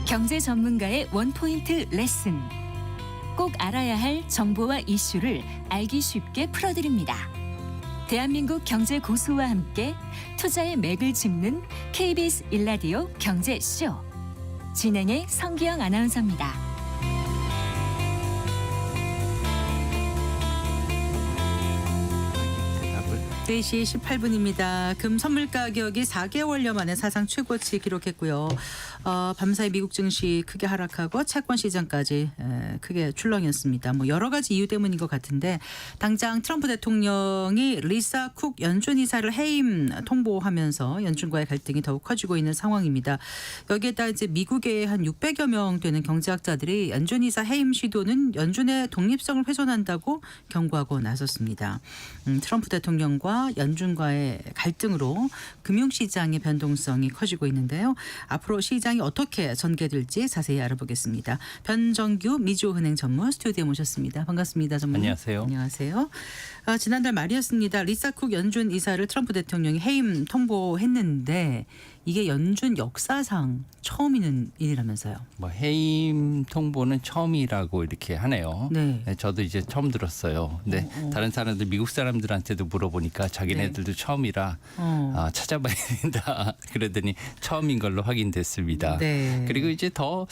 경제 전문가의 원포인트 레슨. 꼭 알아야 할 정보와 이슈를 알기 쉽게 풀어드립니다. 대한민국 경제 고수와 함께 투자의 맥을 짚는 KBS 일라디오 경제쇼. 진행의 성기영 아나운서입니다. 4시 18분입니다. 금 선물 가격이 4개월여 만에 사상 최고치 기록했고요. 밤사이 미국 증시 크게 하락하고 채권 시장까지 크게 출렁였습니다. 뭐 여러 가지 이유 때문인 것 같은데 당장 트럼프 대통령이 리사 쿡 연준 이사를 해임 통보하면서 연준과의 갈등이 더욱 커지고 있는 상황입니다. 여기에다 이제 미국의 한 600여 명 되는 경제학자들이 연준 이사 해임 시도는 연준의 독립성을 훼손한다고 경고하고 나섰습니다. 트럼프 대통령과 연준과의 갈등으로 금융시장의 변동성이 커지고 있는데요. 앞으로 시장이 어떻게 전개될지 자세히 알아보겠습니다. 변정규 미주은행 전무 스튜디오에 모셨습니다. 반갑습니다. 전무님. 안녕하세요. 안녕하세요. 지난달 말이었습니다. 리사 쿡 연준 이사를 트럼프 대통령이 해임 통보했는데 이게 연준 역사상 처음 있는 일이라면서요. 뭐 해임 통보는 처음이라고 이렇게 하네요. 네. 저도 이제 처음 들었어요. 근데 다른 사람들 미국 사람들한테도 물어보니까 자기네들도 처음이라 찾아봐야 된다. 그러더니 처음인 걸로 확인됐습니다. 네. 그리고 이제 더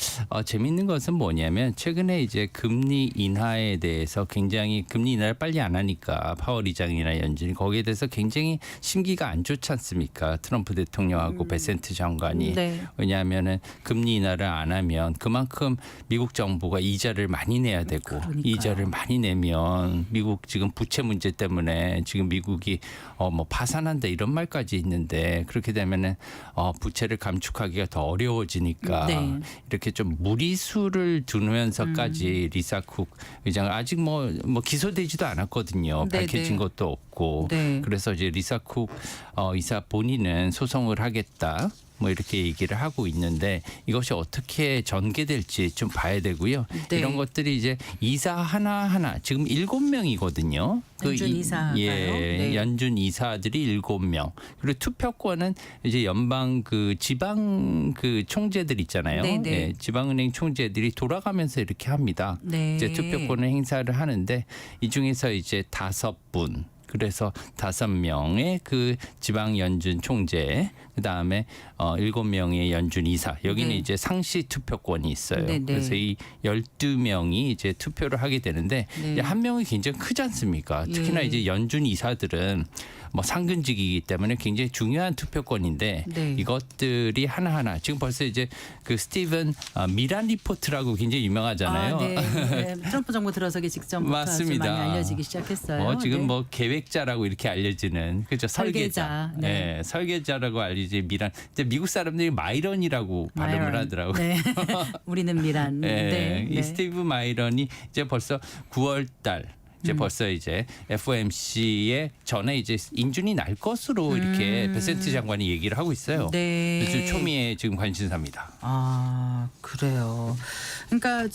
재밌는 것은 뭐냐면 최근에 이제 금리 인하에 대해서 굉장히 금리 인하를 빨리 안 하니까 파월 의장이나 연준이 거기에 대해서 굉장히 심기가 안 좋지 않습니까? 트럼프 대통령하고 베센트 장관이. 네. 왜냐하면은 금리 인하를 안 하면 그만큼 미국 정부가 이자를 많이 내야 되고 그러니까요. 이자를 많이 내면 미국 지금 부채 문제 때문에 지금 미국이 뭐 파산한다 이런 말까지 있는데 그렇게 되면은 부채를 감축하기가 더 어려워지니까 네. 이렇게 좀 무리수를 두면서까지 리사 쿡 의장을 아직 뭐 기소되지도 않았거든요. 네, 밝혀진 네. 것도 없고 네. 그래서 이제 리사 쿡 이사 본인은 소송을 하겠다. 뭐 이렇게 얘기를 하고 있는데 이것이 어떻게 전개될지 좀 봐야 되고요. 네. 이런 것들이 이제 이사 하나하나 지금 7명이거든요. 연준 이사가요? 예, 네. 연준 이사들이 7명. 그리고 투표권은 이제 연방 그 지방 그 총재들 있잖아요. 네, 네. 예, 지방은행 총재들이 돌아가면서 이렇게 합니다. 네. 이제 투표권을 행사를 하는데 이 중에서 이제 5분. 그래서 5명의 그 지방 연준 총재, 그 다음에 7명의 연준 이사. 여기는 네. 이제 상시 투표권이 있어요. 네, 네. 그래서 이 12명이 이제 투표를 하게 되는데 네. 이제 한 명이 굉장히 크지 않습니까? 특히나 예. 이제 연준 이사들은 뭐 상근직이기 때문에 굉장히 중요한 투표권인데 네. 이것들이 하나하나 지금 벌써 이제 그 스티븐 미란 리포트라고 굉장히 유명하잖아요. 네. 네. 트럼프 정부 들어서기 직전부터 맞습니다. 아주 많이 알려지기 시작했어요. 지금 네. 뭐 계획자라고 이렇게 알려지는 그죠 설계자, 네. 설계자라고 알려진 미란. 이제 미국 사람들이 마이런이라고 발음을 마이런. 하더라고요. 네. 우리는 미란. 네. 이 네. 스티브 마이런이 이제 벌써 9월달. 이제 벌써 이제 FOMC에 전에 이제 인준이 날 것으로 이렇게 베센트 장관이 얘기를 하고 있어요. 네. 그래서 초미의 지금 관심사입니다. 그래요. 그러니까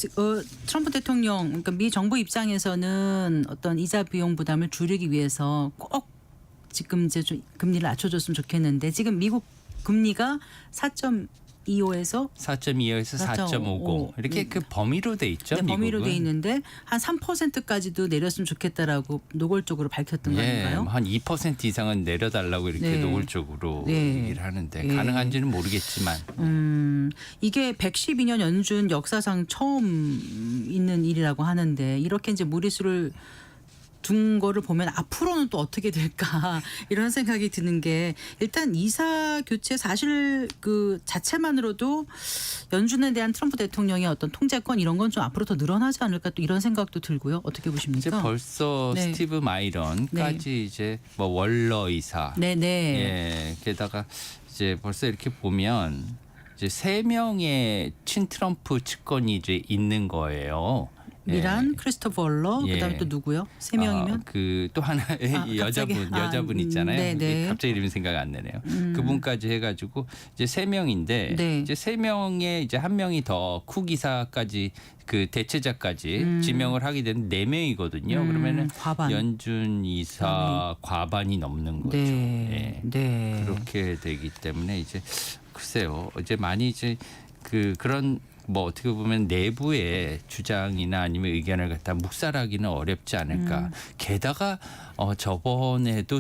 트럼프 대통령, 그러니까 미 정부 입장에서는 어떤 이자 비용 부담을 줄이기 위해서 꼭 지금 이제 좀 금리를 낮춰줬으면 좋겠는데 지금 미국 금리가 4.25에서 4.25에서 4.50 이렇게 그 범위로 돼 있죠. 네, 범위로 미국은. 돼 있는데 한 3%까지도 내렸으면 좋겠다라고 노골적으로 밝혔던 거 아닌가요? 한 2% 이상은 내려달라고 이렇게 네. 노골적으로 네. 얘기를 하는데 네. 가능한지는 모르겠지만 이게 112년 연준 역사상 처음 있는 일이라고 하는데 이렇게 이제 무리수를 둔 거를 보면 앞으로는 또 어떻게 될까 이런 생각이 드는 게 일단 이사 교체 사실 그 자체만으로도 연준에 대한 트럼프 대통령의 어떤 통제권 이런 건 좀 앞으로 더 늘어나지 않을까 또 이런 생각도 들고요. 어떻게 보십니까? 이제 벌써 네. 스티브 마이런까지 이제 뭐 월러 이사 네네. 예, 게다가 이제 벌써 이렇게 보면 이제 3명의 친트럼프 측근이 이제 있는 거예요. 미란, 크리스토퍼 월러, 예. 그다음에 또 누구요? 3명이면? 그 또 하나의 여자분 있잖아요. 네네. 갑자기 이름이 생각 안 나네요. 그분까지 해가지고 이제 3명인데 네. 이제 3명에 이제 한 명이 더 쿡 이사까지 그 대체자까지 지명을 하게 되는 4명이거든요. 그러면은 과반. 연준 이사 과반이 넘는 거죠. 네. 예. 네. 그렇게 되기 때문에 이제 글쎄요. 이제 많이 이제 그런 뭐 어떻게 보면 내부의 주장이나 아니면 의견을 갖다 묵살하기는 어렵지 않을까. 게다가 저번에도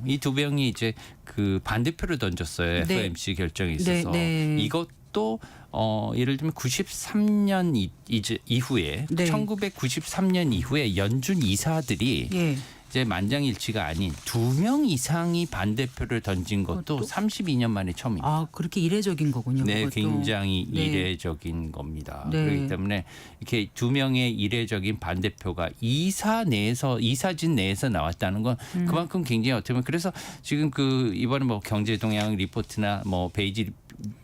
이 두 명이 이제 그 반대표를 던졌어요. 네. FOMC 결정에 있어서 네. 이것도 예를 들면 93년 이후에 네. 1993년 이후에 연준 이사들이 예. 이제 만장일치가 아닌 2명 이상이 반대표를 던진 것도 그것도? 32년 만에 처음입니다. 아, 그렇게 이례적인 거군요. 네, 그것도. 굉장히 네. 이례적인 겁니다. 네. 그렇기 때문에 이렇게 2명의 이례적인 반대표가 이사진 내에서 나왔다는 건 그만큼 굉장히 어떻게 보면 그래서 지금 그 이번에 뭐 경제동향 리포트나 뭐 베이지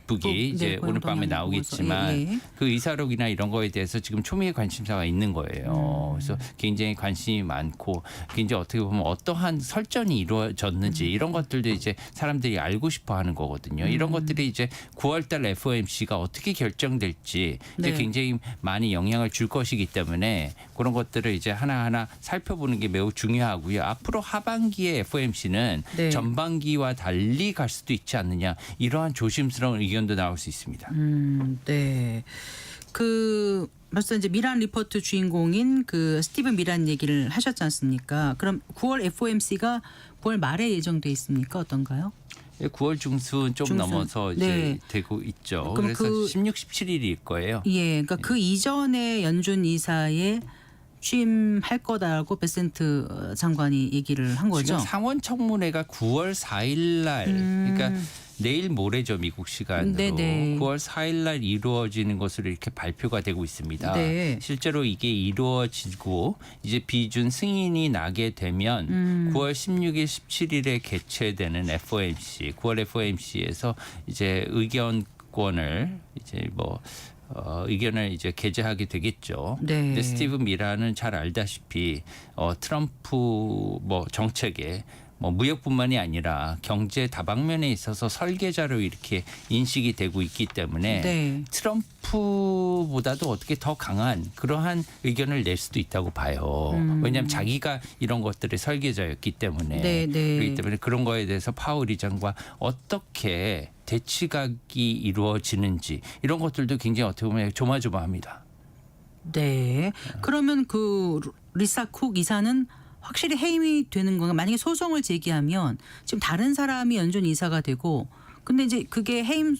북이 이제 오늘 밤에 나오겠지만 예. 그 의사록이나 이런 거에 대해서 지금 초미의 관심사가 있는 거예요. 그래서 굉장히 관심이 많고 굉장히 어떻게 보면 어떠한 설전이 이루어졌는지 이런 것들도 이제 사람들이 알고 싶어하는 거거든요. 이런 것들이 이제 9월달 FOMC가 어떻게 결정될지 이제 네. 굉장히 많이 영향을 줄 것이기 때문에 그런 것들을 이제 하나하나 살펴보는 게 매우 중요하고요. 앞으로 하반기의 FOMC는 네. 전반기와 달리 갈 수도 있지 않느냐 이러한 조심스러운 의견도 나올 수 있습니다. 네. 그 벌써 이제 미란 리포트 주인공인 그 스티븐 미란 얘기를 하셨지 않습니까? 그럼 9월 FOMC가 9월 말에 예정돼 있습니까? 어떤가요? 9월 중순 좀 넘어서 이제 네. 되고 있죠. 그럼 그래서 16, 17일일 거예요. 예. 그러니까 그 이전에 연준 이사에 취임할 거다라고 베센트 장관이 얘기를 한 거죠. 지금 상원 청문회가 9월 4일 날 그러니까 내일 모레죠 미국 시간으로 네네. 9월 4일 날 이루어지는 것으로 이렇게 발표가 되고 있습니다. 네. 실제로 이게 이루어지고 이제 비준 승인이 나게 되면 9월 16일, 17일에 개최되는 FOMC, 9월 FOMC에서 이제 의견권을 이제 뭐 의견을 이제 게재하게 되겠죠. 네. 근데 스티븐 미라는 잘 알다시피 트럼프 뭐 정책에 뭐 무역뿐만이 아니라 경제 다방면에 있어서 설계자로 이렇게 인식이 되고 있기 때문에 네. 트럼프보다도 어떻게 더 강한 그러한 의견을 낼 수도 있다고 봐요. 왜냐하면 자기가 이런 것들의 설계자였기 때문에 네, 네. 그렇기 때문에 그런 거에 대해서 파월 의장과 어떻게 대치각이 이루어지는지 이런 것들도 굉장히 어떻게 보면 조마조마합니다. 네. 그러면 그 리사 쿡 이사는 확실히 해임이 되는 건가? 만약에 소송을 제기하면 지금 다른 사람이 연준 이사가 되고 근데 이제 그게 해임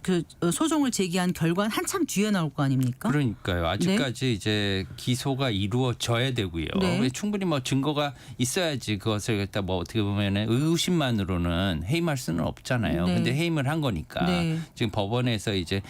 그 소송을 제기한 결과는 한참 뒤에 나올 거 아닙니까? 그러니까요. 아직까지 이제 기소가 이루어져야 되고요. 네. 충분히 뭐 증거가 있어야지 그것을 갖다 뭐 어떻게 보면은 의심만으로는 해임할 수는 없잖아요. 네. 근데 해임을 한 거니까 네. 지금 법원에서 이제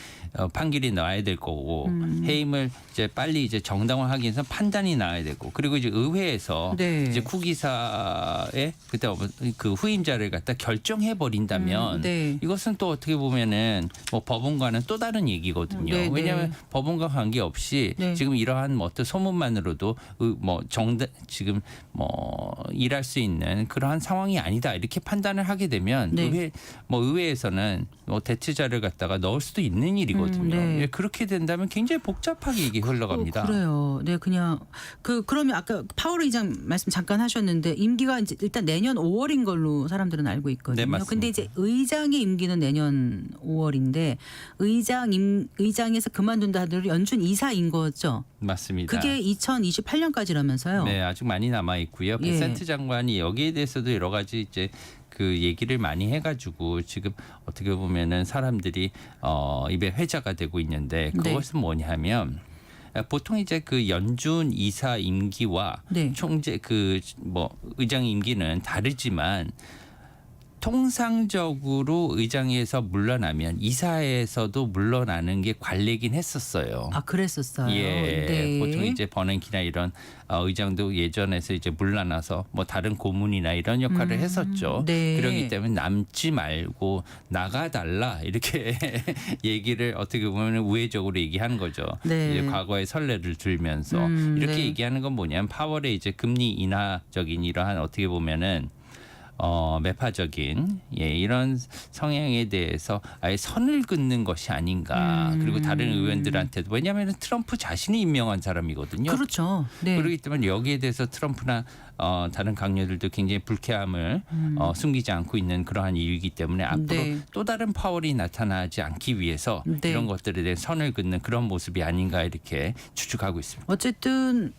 판결이 나와야 될 거고 해임을 이제 빨리 이제 정당화하기 위해서 판단이 나와야 되고 그리고 이제 의회에서 네. 이제 쿡 이사의 그때 그 후임자를 갖다 결정해 버린다면 네. 이것은 또 어떻게 보면은 뭐 법원과는 또 다른 얘기거든요. 네, 네. 왜냐하면 법원과 관계없이 네. 지금 이러한 뭐 어떤 소문만으로도 지금 뭐 일할 수 있는 그러한 상황이 아니다 이렇게 판단을 하게 되면 네. 의회에서는 뭐 대체자를 갖다가 넣을 수도 있는 일이거든요. 네. 예, 그렇게 된다면 굉장히 복잡하게 이게 흘러갑니다. 그래요. 네, 그냥 그러면 아까 파월 의장 말씀 잠깐 하셨는데 임기가 이제 일단 내년 5월인 걸로 사람들은 알고 있거든요. 네, 맞습니다. 근데 이제 의장의 임기는 내년 5월인데 의장에서 그만둔다 하더라도 연준 이사인 거죠. 맞습니다. 그게 2028년까지라면서요. 네, 아직 많이 남아 있고요. 예. 베센트 장관이 여기에 대해서도 여러 가지 이제 그 얘기를 많이 해가지고 지금 어떻게 보면은 사람들이 입에 회자가 되고 있는데 네. 그것은 뭐냐면 보통 이제 그 연준 이사 임기와 네. 총재 그 뭐 의장 임기는 다르지만 통상적으로 의장에서 물러나면 이사에서도 물러나는 게 관례긴 했었어요. 아, 그랬었어요. 예, 네. 보통 이제 버냉키나 이런 의장도 예전에서 이제 물러나서 뭐 다른 고문이나 이런 역할을 했었죠. 네. 그렇기 때문에 남지 말고 나가달라 이렇게 얘기를 어떻게 보면 우회적으로 얘기하는 거죠. 네. 이제 과거의 선례를 들면서 이렇게 네. 얘기하는 건 뭐냐면 파월의 이제 금리 인하적인 이러한 어떻게 보면은 매파적인 이런 성향에 대해서 아예 선을 긋는 것이 아닌가. 그리고 다른 의원들한테도 왜냐하면 트럼프 자신이 임명한 사람이거든요. 그렇죠. 네. 그렇기 때문에 여기에 대해서 트럼프나 다른 강요들도 굉장히 불쾌함을 숨기지 않고 있는 그러한 이유이기 때문에 앞으로 네. 또 다른 파월이 나타나지 않기 위해서 네. 이런 것들에 대해 선을 긋는 그런 모습이 아닌가 이렇게 추측하고 있습니다. 어쨌든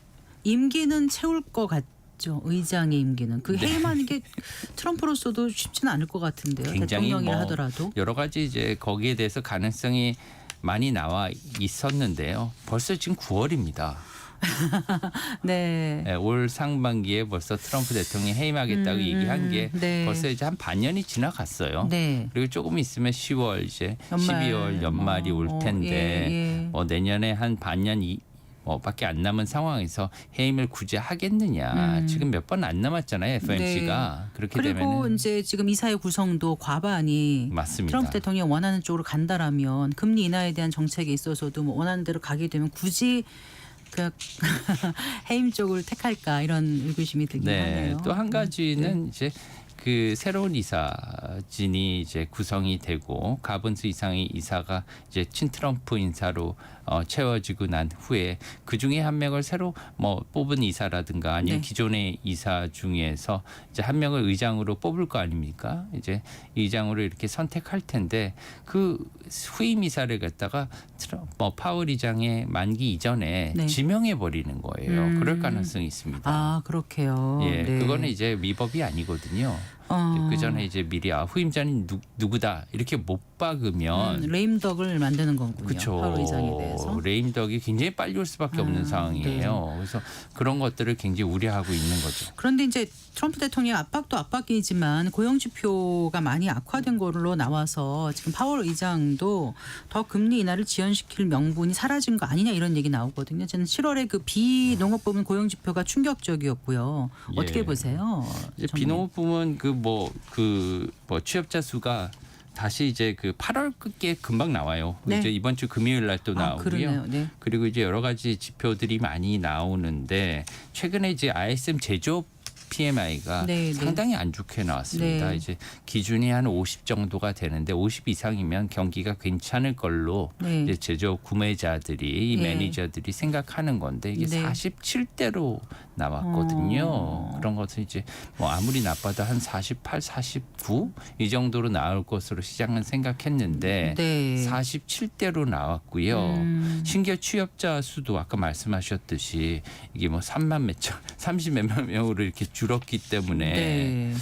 임기는 채울 것 같죠. 의장의 임기는 그 네. 해임하는 게 트럼프로서도 쉽지는 않을 것 같은데요. 굉장히 대통령이라 하더라도. 여러 가지 이제 거기에 대해서 가능성이 많이 나와 있었는데요. 벌써 지금 9월입니다. 네. 올 상반기에 벌써 트럼프 대통령이 해임하겠다고 얘기한 게 네. 벌써 이제 한 반년이 지나갔어요. 네. 그리고 조금 있으면 10월 이제 연말. 12월 연말이 올 텐데 예. 내년에 한 반년 밖에 안 남은 상황에서 해임을 굳이 하겠느냐. 지금 몇 번 안 남았잖아요. FOMC가. 그렇게 그리고 되면 이제 지금 이사회 구성도 과반이 맞습니다. 트럼프 대통령이 원하는 쪽으로 간다라면 금리 인하에 대한 정책에 있어서도 뭐 원하는 대로 가게 되면 굳이 그 해임 쪽을 택할까 이런 의구심이 들긴 하네요. 또 한 가지는 이제 그 새로운 이사진이 이제 구성이 되고 가분수 이상의 이사가 이제 친트럼프 인사로 채워지고 난 후에 그 중에 한 명을 새로 뽑은 이사라든가 아니면 네. 기존의 이사 중에서 이제 한 명을 의장으로 뽑을 거 아닙니까? 이제 의장으로 이렇게 선택할 텐데 그 후임 이사를 갖다가 파월 의장의 만기 이전에 네. 지명해 버리는 거예요. 그럴 가능성이 있습니다. 아 그렇게요. 예, 네. 그거는 이제 위법이 아니거든요. 그 전에 이제 미리 후임자는 누구다 이렇게 못 박으면 레임덕을 만드는 거군요. 그렇죠. 파월 의장에 대해서. 레임덕이 굉장히 빨리 올 수밖에 없는 상황이에요. 그래서 그런 것들을 굉장히 우려하고 있는 거죠. 그런데 이제 트럼프 대통령 압박도 압박이지만 고용 지표가 많이 악화된 걸로 나와서 지금 파월 의장도 더 금리 인하를 지연시킬 명분이 사라진 거 아니냐 이런 얘기 나오거든요. 저는 7월에 그 비농업 부문 고용 지표가 충격적이었고요. 어떻게 예. 보세요? 이제 정말. 비농업 부문 취업자 수가 다시 이제 그 8월 끝에 금방 나와요. 네. 이제 이번 주 금요일 날 또 나오고요. 그러네요. 네. 그리고 이제 여러 가지 지표들이 많이 나오는데 최근에 이제 ISM 제조업 PMI가 네, 네. 상당히 안 좋게 나왔습니다. 네. 이제 기준이 한 50 정도가 되는데 50 이상이면 경기가 괜찮을 걸로 네. 이제 제조업 구매자들이 네. 매니저들이 생각하는 건데 이게 네. 47대로 나왔거든요. 그런 것은 이제 아무리 나빠도 한 48, 49 이 정도로 나올 것으로 시장은 생각했는데 네. 47대로 나왔고요. 신규 취업자 수도 아까 말씀하셨듯이 이게 3만 몇천, 30몇 명으로 이렇게 줄었기 때문에 네.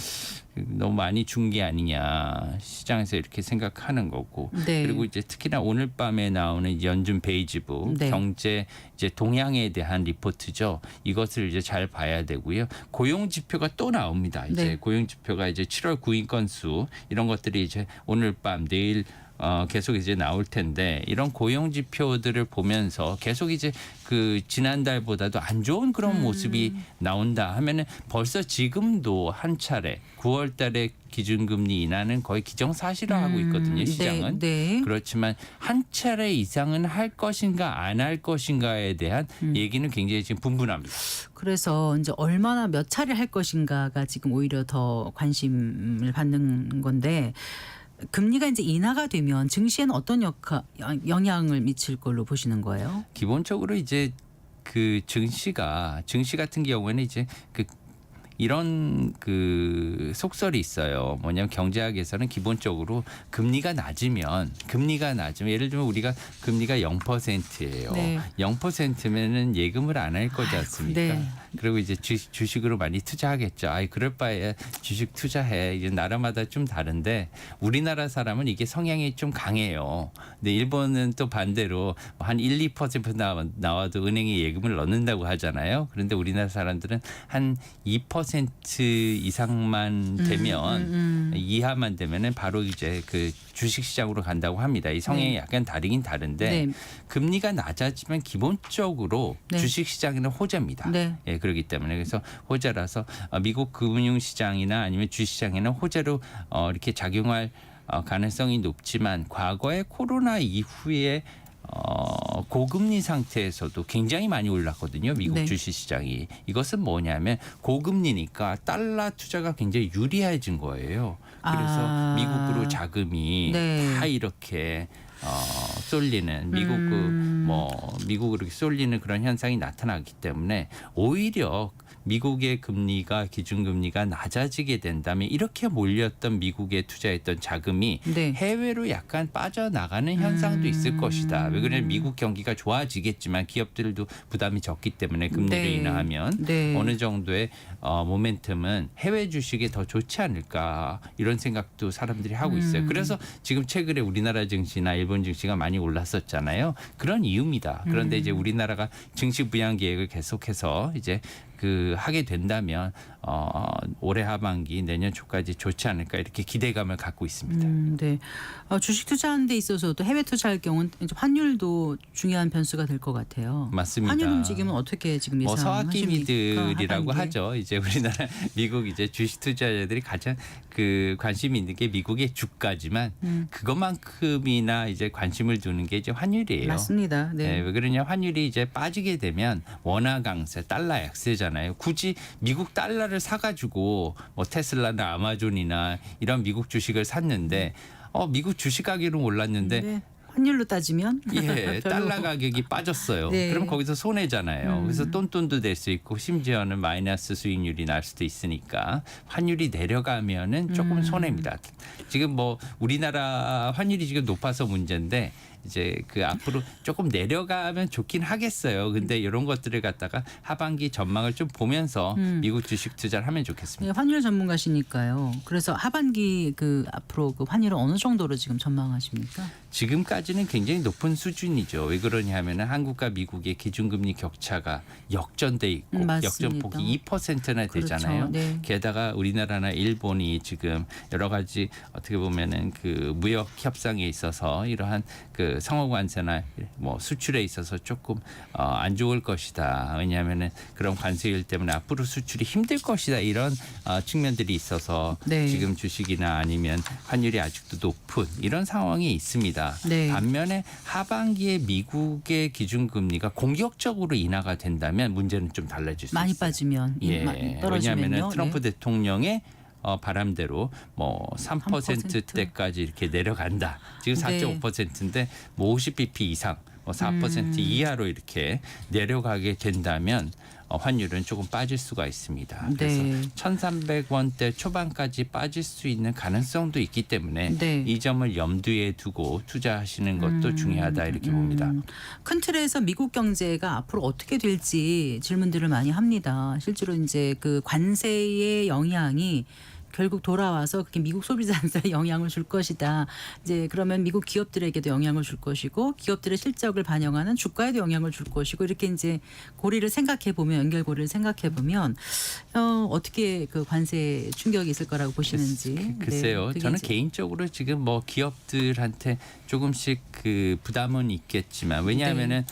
너무 많이 준 게 아니냐 시장에서 이렇게 생각하는 거고 네. 그리고 이제 특히나 오늘 밤에 나오는 연준 베이지북 네. 경제 이제 동향에 대한 리포트죠. 이것을 이제 잘 봐야 되고요. 고용 지표가 또 나옵니다. 이제 네. 고용 지표가 이제 7월 구인 건수 이런 것들이 이제 오늘 밤 내일 계속 이제 나올 텐데 이런 고용 지표들을 보면서 계속 이제 그 지난달보다도 안 좋은 그런 모습이 나온다 하면은 벌써 지금도 한 차례 9월 달에 기준금리 인하는 거의 기정사실화하고 있거든요. 시장은. 네. 네. 그렇지만 한 차례 이상은 할 것인가 안 할 것인가에 대한 얘기는 굉장히 지금 분분합니다. 그래서 이제 얼마나 몇 차례 할 것인가가 지금 오히려 더 관심을 받는 건데 금리가 이제 인하가 되면 증시에는 어떤 영향을 미칠 걸로 보시는 거예요? 기본적으로 이제 그 증시 같은 경우에는 이제 이런 그 속설이 있어요. 뭐냐면 경제학에서는 기본적으로 금리가 낮으면 예를 들면 우리가 금리가 0%예요. 네. 0%면은 예금을 안 할 거지 않습니까? 네. 그리고 이제 주식으로 많이 투자하겠죠. 그럴 바에 주식 투자해. 이제 나라마다 좀 다른데 우리나라 사람은 이게 성향이 좀 강해요. 근데 일본은 또 반대로 한 1, 2% 나와도 은행에 예금을 넣는다고 하잖아요. 그런데 우리나라 사람들은 한 2% 이상만 되면 이하만 되면은 바로 이제 그 주식 시장으로 간다고 합니다. 이 성향이 네. 약간 다르긴 다른데 네. 금리가 낮아지면 기본적으로 네. 주식 시장에는 호재입니다. 네. 예, 그렇기 때문에 그래서 호재라서 미국 금융 시장이나 아니면 주식 시장에는 호재로 이렇게 작용할 가능성이 높지만 과거에 코로나 이후에 고금리 상태에서도 굉장히 많이 올랐거든요. 미국 네. 주식 시장이. 이것은 뭐냐면 고금리니까 달러 투자가 굉장히 유리해진 거예요. 그래서 아. 미국으로 자금이 네. 다 이렇게 쏠리는 미국으로 이렇게 쏠리는 그런 현상이 나타나기 때문에 오히려 미국의 금리가 기준금리가 낮아지게 된다면 이렇게 몰렸던 미국에 투자했던 자금이 네. 해외로 약간 빠져나가는 현상도 있을 것이다. 왜 그러냐면 미국 경기가 좋아지겠지만 기업들도 부담이 적기 때문에 금리를 네. 인하하면 네. 어느 정도의 모멘텀은 해외 주식에 더 좋지 않을까 이런 생각도 사람들이 하고 있어요. 그래서 지금 최근에 우리나라 증시나 일본 증시가 많이 올랐었잖아요. 그런 이유입니다. 그런데 이제 우리나라가 증시 부양 계획을 계속해서 이제 하게 된다면 올해 하반기 내년 초까지 좋지 않을까 이렇게 기대감을 갖고 있습니다. 네. 주식 투자하는 데 있어서도 해외 투자할 경우는 이제 환율도 중요한 변수가 될 것 같아요. 맞습니다. 환율 움직임은 어떻게 지금 예상하십니까? 서학기미들이라고 하반기에? 하죠. 이제 우리나라 미국 이제 주식 투자자들이 가장 관심이 있는 게 미국의 주가지만 그것만큼이나 이제 관심을 두는 게 이제 환율이에요. 맞습니다. 네. 네, 왜 그러냐 환율이 이제 빠지게 되면 원화 강세, 달러 약세잖아요. 굳이 미국 달러를 사가지고 뭐 테슬라나 아마존이나 이런 미국 주식을 샀는데 미국 주식 가격은 올랐는데 네. 환율로 따지면 예, 별로. 달러 가격이 빠졌어요. 네. 그럼 거기서 손해잖아요. 그래서 똔똔도 될 수 있고 심지어는 마이너스 수익률이 날 수도 있으니까 환율이 내려가면은 조금 손해입니다. 지금 뭐 우리나라 환율이 지금 높아서 문제인데 이제 앞으로 조금 내려가면 좋긴 하겠어요. 근데 이런 것들을 갖다가 하반기 전망을 좀 보면서 미국 주식 투자를 하면 좋겠습니다. 네, 환율 전문가시니까요. 그래서 하반기 앞으로 환율은 어느 정도로 지금 전망하십니까? 지금까지는 굉장히 높은 수준이죠. 왜 그러냐면은 한국과 미국의 기준금리 격차가 역전돼 있고 맞습니다. 역전폭이 2%나 되잖아요. 그렇죠. 네. 게다가 우리나라나 일본이 지금 여러 가지 어떻게 보면은 무역 협상에 있어서 이러한 상호 관세나 뭐 수출에 있어서 조금 안 좋을 것이다. 왜냐하면은 그런 관세율 때문에 앞으로 수출이 힘들 것이다. 이런 측면들이 있어서 네. 지금 주식이나 아니면 환율이 아직도 높은 이런 상황이 있습니다. 네. 반면에 하반기에 미국의 기준금리가 공격적으로 인하가 된다면 문제는 좀 달라질 수 많이 있어요. 빠지면 예, 떨어지면요. 왜냐하면 트럼프 네. 대통령의 바람대로 뭐 3%대까지 이렇게 내려간다. 지금 네. 4.5%인데 뭐 50bp 이상, 4% 이하로 이렇게 내려가게 된다면 환율은 조금 빠질 수가 있습니다. 그래서 네. 1,300원대 초반까지 빠질 수 있는 가능성도 있기 때문에 네. 이 점을 염두에 두고 투자하시는 것도 중요하다 이렇게 봅니다. 큰 틀에서 미국 경제가 앞으로 어떻게 될지 질문들을 많이 합니다. 실제로 이제 관세의 영향이 결국 돌아와서 그게 미국 소비자한테 영향을 줄 것이다. 이제 그러면 미국 기업들에게도 영향을 줄 것이고 기업들의 실적을 반영하는 주가에도 영향을 줄 것이고 이렇게 이제 고리를 생각해 보면 연결고리를 생각해 보면 어떻게 관세 충격이 있을 거라고 보시는지. 글쎄요. 그게 저는 이제 개인적으로 지금 뭐 기업들한테 조금씩 부담은 있겠지만 왜냐하면은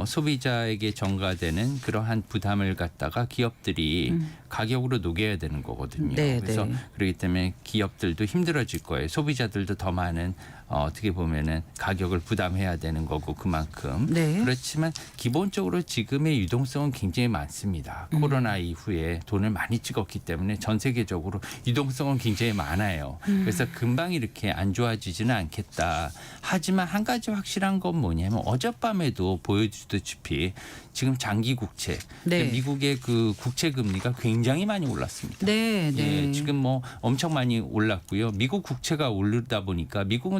소비자에게 전가되는 그러한 부담을 갖다가 기업들이 가격으로 녹여야 되는 거거든요. 네, 그래서 네. 그렇기 때문에 기업들도 힘들어질 거예요. 소비자들도 더 많은 어떻게 보면은 가격을 부담해야 되는 거고 그만큼. 네. 그렇지만 기본적으로 지금의 유동성은 굉장히 많습니다. 코로나 이후에 돈을 많이 찍었기 때문에 전 세계적으로 유동성은 굉장히 많아요. 그래서 금방 이렇게 안 좋아지지는 않겠다. 하지만 한 가지 확실한 건 뭐냐면 어젯밤에도 보여주다시피 지금 장기 국채, 네. 미국의 국채 금리가 굉장히 많이 올랐습니다. 네, 네. 예, 지금 뭐 엄청 많이 올랐고요. 미국 국채가 오르다 보니까 미국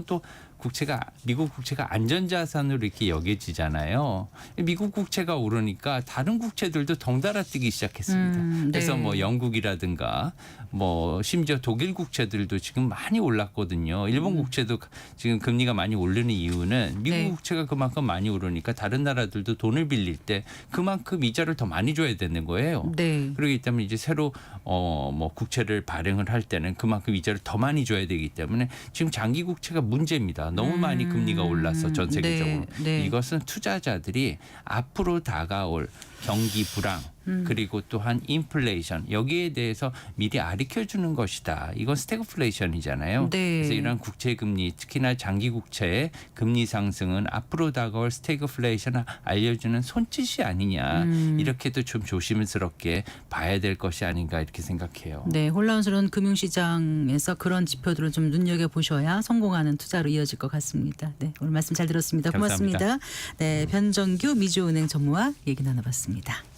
국채가 안전자산으로 이렇게 여겨지잖아요. 미국 국채가 오르니까 다른 국채들도 덩달아 뛰기 시작했습니다. 네. 그래서 뭐 영국이라든가 뭐 심지어 독일 국채들도 지금 많이 올랐거든요. 일본 국채도 지금 금리가 많이 오르는 이유는 미국 네. 국채가 그만큼 많이 오르니까 다른 나라들도 돈을 빌릴 때 그만큼 이자를 더 많이 줘야 되는 거예요. 네. 그렇기 때문에 이제 새로 뭐 국채를 발행을 할 때는 그만큼 이자를 더 많이 줘야 되기 때문에 지금 장기 국채가 문제입니다. 너무 많이 금리가 올라서 전 세계적으로. 네, 네. 이것은 투자자들이 앞으로 다가올 경기 불황 그리고 또한 인플레이션 여기에 대해서 미리 가르쳐 주는 것이다. 이건 스태그플레이션이잖아요. 네. 그래서 이런 국채 금리 특히나 장기 국채의 금리 상승은 앞으로 다가올 스태그플레이션을 알려주는 손짓이 아니냐. 이렇게도 좀 조심스럽게 봐야 될 것이 아닌가 이렇게 생각해요. 네, 혼란스러운 금융시장에서 그런 지표들을 좀 눈여겨 보셔야 성공하는 투자로 이어질 것 같습니다. 네, 오늘 말씀 잘 들었습니다. 감사합니다. 고맙습니다. 네, 변정규 미주은행 전무와 얘기 나눠봤습니다.